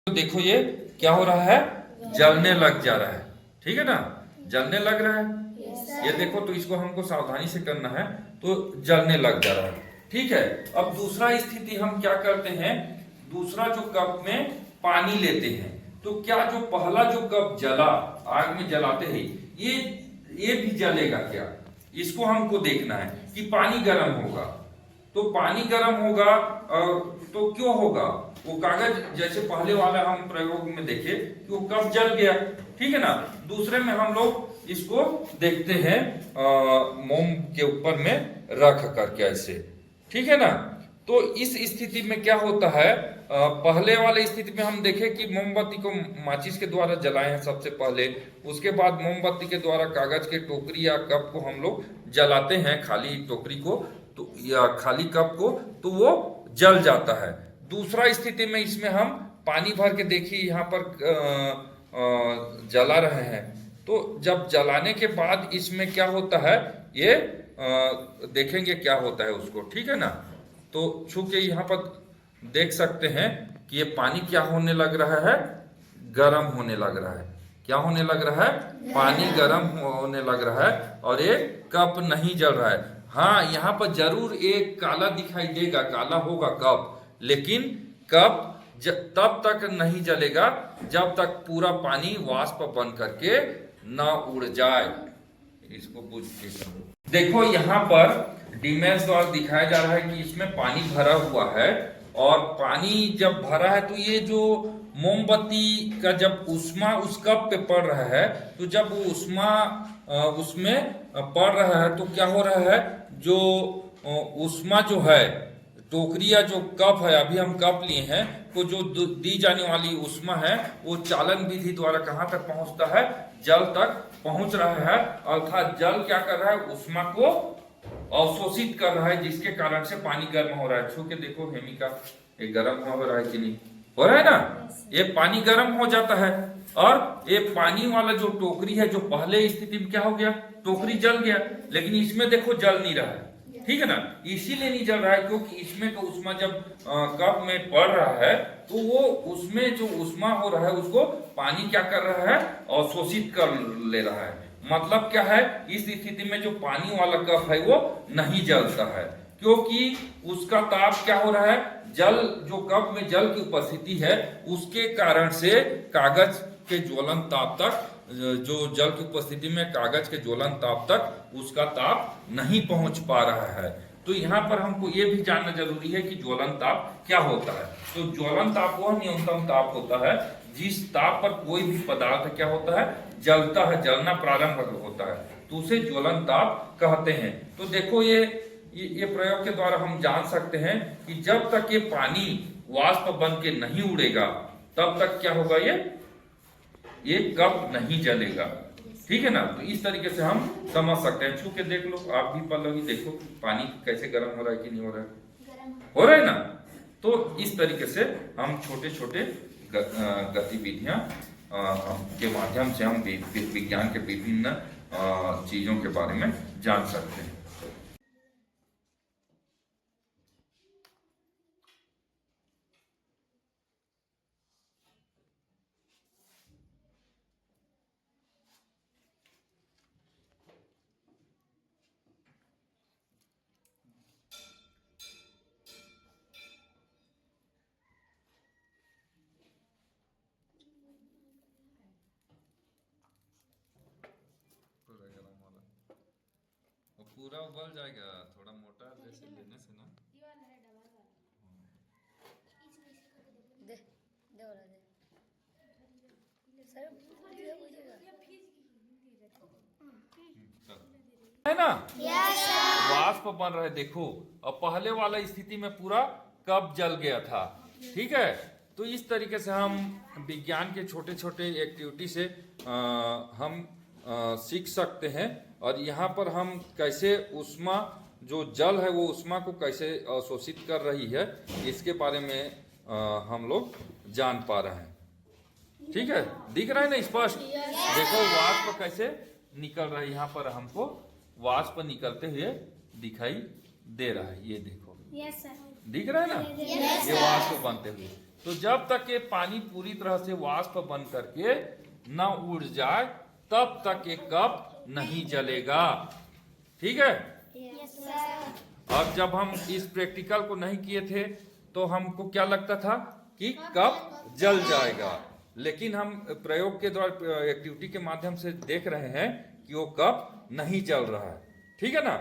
तो देखो ये क्या हो रहा है, जलने लग जा रहा है। ठीक है ना, जलने लग रहा है। ये देखो, तो इसको हमको सावधानी से करना है। तो जलने लग जा रहा है। ठीक है, अब दूसरा स्थिति हम क्या करते हैं, दूसरा जो कप में पानी लेते हैं, तो क्या जो पहला जो कप जला, आग में जलाते ही ये भी जलेगा क्या, इसको हमको देखना है कि पानी गर्म होगा। तो पानी गर्म होगा तो क्यों होगा, वो कागज जैसे पहले वाला हम प्रयोग में देखे कि वो कब जल गया। ठीक है ना, दूसरे में हम लोग इसको देखते हैं मोम के ऊपर में रख करके ऐसे। ठीक है ना, तो इस स्थिति में क्या होता है, पहले वाले स्थिति में हम देखें कि मोमबत्ती को माचिस के द्वारा जलाए हैं सबसे पहले, उसके बाद मोमबत्ती के द्वारा कागज के टोकरी या कप को हम लोग जलाते हैं, खाली टोकरी को तो या खाली कप को, तो वो जल जाता है। दूसरा स्थिति में इसमें हम पानी भर के देखिए यहाँ पर जला रहे हैं, तो जब जलाने के बाद इसमें क्या होता है ये देखेंगे क्या होता है उसको। ठीक है ना, तो चूंकि यहाँ पर देख सकते हैं कि ये पानी क्या होने लग रहा है, गर्म होने लग रहा है। क्या होने लग रहा है, पानी गर्म होने लग रहा है और ये कप नहीं जल रहा है। हाँ, यहाँ पर जरूर एक काला दिखाई देगा, काला होगा कप, लेकिन कप तब तक नहीं जलेगा जब तक पूरा पानी वाष्प बन करके ना उड़ जाए। इसको बुझ के देखो, यहाँ पर डिमेंस द्वारा दिखाया जा रहा है कि इसमें पानी भरा हुआ है, और पानी जब भरा है तो ये जो मोमबत्ती का जब उष्मा उस कप पे पड़ रहा है, तो जब वो उष्मा उसमें पड़ रहा है तो क्या हो रहा है, जो उष्मा जो है टोकरी या जो कप है, अभी हम कप लिए हैं, तो जो दी जाने वाली उष्मा है वो चालन विधि द्वारा कहाँ तक पहुंचता है, जल तक पहुंच रहा है। अर्थात जल क्या कर रहा है, उष्मा को अवशोषित कर रहा है, जिसके कारण से पानी गर्म हो रहा है। छू के देखो हेमिका, ये गर्म हो रहा है कि नहीं हो रहा है ना, ये पानी गर्म हो जाता है। और ये पानी वाला जो टोकरी है, जो पहले स्थिति में क्या हो गया, टोकरी जल गया, लेकिन इसमें देखो जल नहीं रहा है। ठीक है ना, इसीलिए नहीं जल रहा है क्योंकि इसमें तो उष्मा जब कप में पड़ रहा है तो वो उसमें जो उष्मा हो रहा है उसको पानी क्या कर रहा है, अवशोषित कर ले रहा है। मतलब क्या है, इस स्थिति में जो पानी वाला कप है वो नहीं जलता है, क्योंकि उसका ताप क्या हो रहा है, जल जो कप में जल की उपस्थिति है उसके कारण से कागज के ज्वलन ताप तक, जो जल की उपस्थिति में कागज के ज्वलन ताप तक उसका ताप नहीं पहुंच पा रहा है। तो यहाँ पर हमको ये भी जानना जरूरी है कि ज्वलन ताप क्या होता है। तो ज्वलन ताप वह न्यूनतम ताप होता है जिस ताप पर कोई भी पदार्थ क्या होता है, जलता है, जलना प्रारंभ होता है, तो उसे ज्वलन ताप कहते हैं। तो देखो ये प्रयोग के द्वारा हम जान सकते हैं कि जब तक ये पानी वाष्प बन के नहीं उड़ेगा तब तक क्या होगा, ये कप नहीं जलेगा। ठीक है ना, तो इस तरीके से हम समझ सकते हैं। छू के देख लो, आप भी पल्लवी देखो पानी कैसे गर्म हो रहा है कि नहीं हो रहा है, हो रहा है ना। तो इस तरीके से हम छोटे छोटे गतिविधियां के माध्यम से हम विज्ञान के विभिन्न चीजों के बारे में जान सकते हैं। पूरा उबल जाएगा, थोड़ा मोटा जैसे लेने से ना। दे दे वाला दे सर, है ना, वाष्प बन रहा है। देखो, अब पहले वाला स्थिति में पूरा कप जल गया था। ठीक है, तो इस तरीके से हम विज्ञान के छोटे छोटे एक्टिविटी से हम सीख सकते हैं। और यहाँ पर हम कैसे उष्मा, जो जल है वो उष्मा को कैसे अवशोषित कर रही है, इसके बारे में हम लोग जान पा रहे हैं। ठीक है, दिख रहा है ना स्पष्ट। देखो वाष्प कैसे निकल रहा है, यहाँ पर हमको वाष्प निकलते हुए दिखाई दे रहा है। ये देखो, यस सर, दिख रहा है ना, ये वाष्प बनते हुए। तो तो जब तक ये पानी पूरी तरह से वाष्प बन करके ना उड़ जाए तब तक ये कप नहीं जलेगा। ठीक है। Yes sir. और जब हम इस प्रैक्टिकल को नहीं किए थे तो हमको क्या लगता था कि कप जल जाएगा, लेकिन हम प्रयोग के द्वारा एक्टिविटी के माध्यम से देख रहे हैं कि वो कप नहीं जल रहा है। ठीक है ना।